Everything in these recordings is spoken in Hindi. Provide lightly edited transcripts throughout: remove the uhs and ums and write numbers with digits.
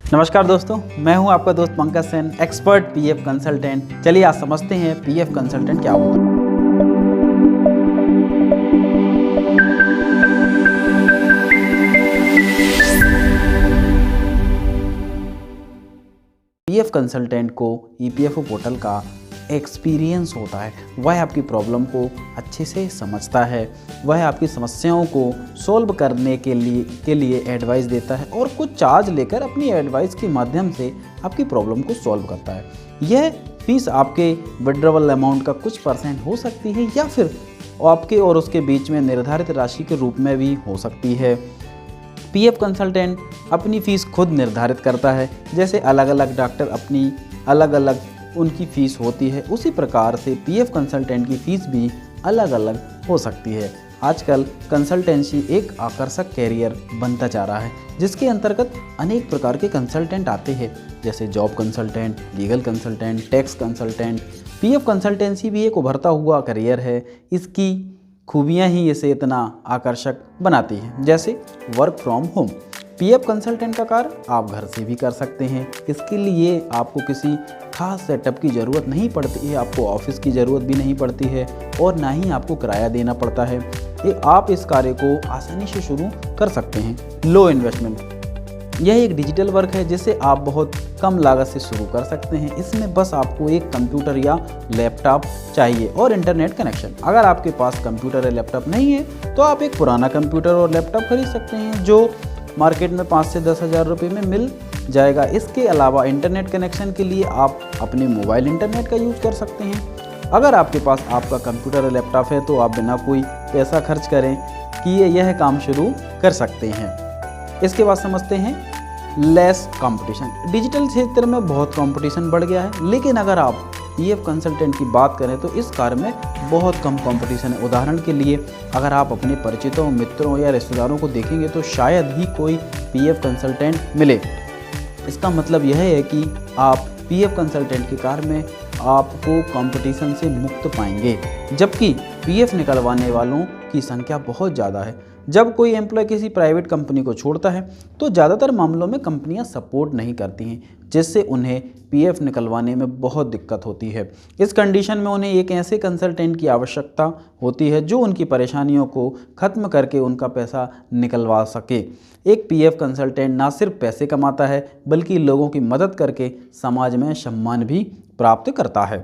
नमस्कार दोस्तों, मैं हूं आपका दोस्त Pankaj Sen, expert PF consultant. चलिए आज समझते हैं पीएफ कंसल्टेंट क्या होता है। पीएफ कंसल्टेंट को ईपीएफओ पोर्टल का एक्सपीरियंस होता है। वह आपकी प्रॉब्लम को अच्छे से समझता है, वह आपकी समस्याओं को सॉल्व करने के लिए एडवाइस देता है और कुछ चार्ज लेकर अपनी एडवाइस के माध्यम से आपकी प्रॉब्लम को सॉल्व करता है। यह फीस आपके विड्रॉवल अमाउंट का कुछ % हो सकती है या फिर आपके और उसके बीच में निर्धारित राशि के रूप में भी हो सकती है। पीएफ कंसल्टेंट अपनी फ़ीस खुद निर्धारित करता है। जैसे अलग अलग डॉक्टर अपनी अलग अलग उनकी फ़ीस होती है, उसी प्रकार से पीएफ कंसल्टेंट की फ़ीस भी अलग अलग हो सकती है। आजकल कंसल्टेंसी एक आकर्षक कैरियर बनता जा रहा है, जिसके अंतर्गत अनेक प्रकार के कंसल्टेंट आते हैं, जैसे job consultant, legal consultant, tax consultant. PF consultancy भी एक उभरता हुआ करियर है। इसकी खूबियाँ ही इसे इतना आकर्षक बनाती हैं, जैसे work from home. PF consultant का कार्य आप घर से भी कर सकते हैं। इसके लिए आपको किसी खास सेटअप की ज़रूरत नहीं पड़ती है, आपको ऑफिस की ज़रूरत भी नहीं पड़ती है और ना ही आपको किराया देना पड़ता है। आप इस कार्य को आसानी से शुरू कर सकते हैं। लो इन्वेस्टमेंट, यह एक डिजिटल वर्क है जिसे आप बहुत कम लागत से शुरू कर सकते हैं। इसमें बस आपको एक कंप्यूटर या लैपटॉप चाहिए और इंटरनेट कनेक्शन। अगर आपके पास कंप्यूटर या लैपटॉप नहीं है तो आप एक पुराना कंप्यूटर और लैपटॉप खरीद सकते हैं, जो मार्केट में 5 से 10 हज़ार रुपये में मिल जाएगा। इसके अलावा इंटरनेट कनेक्शन के लिए आप अपने मोबाइल इंटरनेट का यूज़ कर सकते हैं। अगर आपके पास आपका कंप्यूटर या लैपटॉप है तो आप बिना कोई पैसा खर्च करें कि यह काम शुरू कर सकते हैं। इसके बाद समझते हैं लेस कंपटीशन। डिजिटल क्षेत्र में बहुत कंपटीशन बढ़ गया है, लेकिन अगर आप पीएफ कंसल्टेंट की बात करें तो इस कार्य में बहुत कम कंपटीशन है। उदाहरण के लिए अगर आप अपने परिचितों, मित्रों या रिश्तेदारों को देखेंगे तो शायद ही कोई पीएफ कंसल्टेंट मिले। इसका मतलब यह है कि आप पीएफ कंसल्टेंट के कार्य में आपको कंपटीशन से मुक्त पाएंगे, जबकि पीएफ निकलवाने वालों की संख्या बहुत ज़्यादा है। जब कोई एम्प्लॉय किसी प्राइवेट कंपनी को छोड़ता है तो ज़्यादातर मामलों में कंपनियां सपोर्ट नहीं करती हैं, जिससे उन्हें पीएफ निकलवाने में बहुत दिक्कत होती है। इस कंडीशन में उन्हें एक ऐसे कंसल्टेंट की आवश्यकता होती है जो उनकी परेशानियों को ख़त्म करके उनका पैसा निकलवा सके। एक पीएफ कंसल्टेंट ना सिर्फ पैसे कमाता है बल्कि लोगों की मदद करके समाज में सम्मान भी प्राप्त करता है।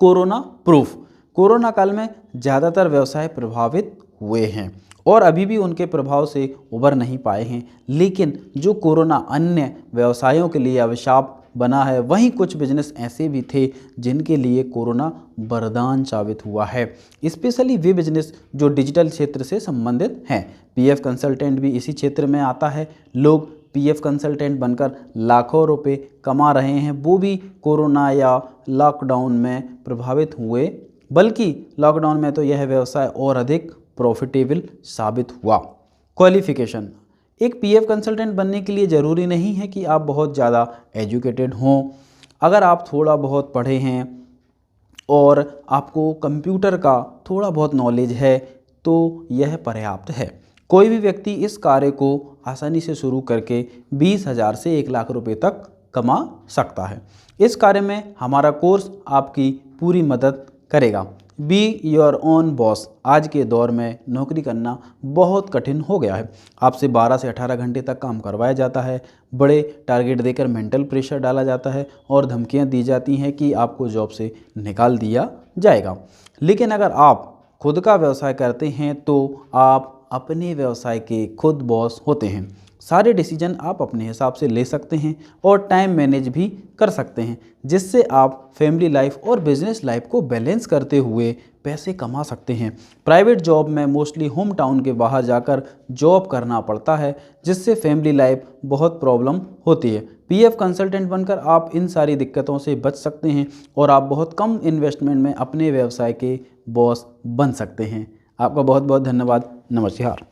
कोरोना प्रूफ, कोरोना काल में ज़्यादातर व्यवसाय प्रभावित हुए हैं और अभी भी उनके प्रभाव से उबर नहीं पाए हैं, लेकिन जो कोरोना अन्य व्यवसायों के लिए अभिशाप बना है, वहीं कुछ बिजनेस ऐसे भी थे जिनके लिए कोरोना वरदान साबित हुआ है, स्पेशली वे बिजनेस जो डिजिटल क्षेत्र से संबंधित हैं। पीएफ कंसल्टेंट भी इसी क्षेत्र में आता है। लोग पीएफ कंसल्टेंट बनकर लाखों रुपए कमा रहे हैं, वो भी कोरोना या लॉकडाउन में प्रभावित हुए, बल्कि लॉकडाउन में तो यह व्यवसाय और अधिक प्रॉफिटेबल साबित हुआ। क्वालिफिकेशन, एक पीएफ कंसल्टेंट बनने के लिए ज़रूरी नहीं है कि आप बहुत ज़्यादा एजुकेटेड हों। अगर आप थोड़ा बहुत पढ़े हैं और आपको कंप्यूटर का थोड़ा बहुत नॉलेज है तो यह पर्याप्त है। कोई भी व्यक्ति इस कार्य को आसानी से शुरू करके 20,000 से 1 लाख रुपए तक कमा सकता है। इस कार्य में हमारा कोर्स आपकी पूरी मदद करेगा। Be your own boss. आज के दौर में नौकरी करना बहुत कठिन हो गया है। आपसे 12 से 18 घंटे तक काम करवाया जाता है, बड़े टारगेट देकर मेंटल प्रेशर डाला जाता है और धमकियां दी जाती हैं कि आपको जॉब से निकाल दिया जाएगा। लेकिन अगर आप खुद का व्यवसाय करते हैं तो आप अपने व्यवसाय के खुद बॉस होते हैं। सारे डिसीजन आप अपने हिसाब से ले सकते हैं और टाइम मैनेज भी कर सकते हैं, जिससे आप फैमिली लाइफ और बिजनेस लाइफ को बैलेंस करते हुए पैसे कमा सकते हैं। प्राइवेट जॉब में मोस्टली होम टाउन के बाहर जाकर जॉब करना पड़ता है, जिससे फैमिली लाइफ बहुत प्रॉब्लम होती है। पीएफ कंसल्टेंट बनकर आप इन सारी दिक्कतों से बच सकते हैं और आप बहुत कम इन्वेस्टमेंट में अपने व्यवसाय के बॉस बन सकते हैं। आपका बहुत बहुत धन्यवाद। नमस्कार।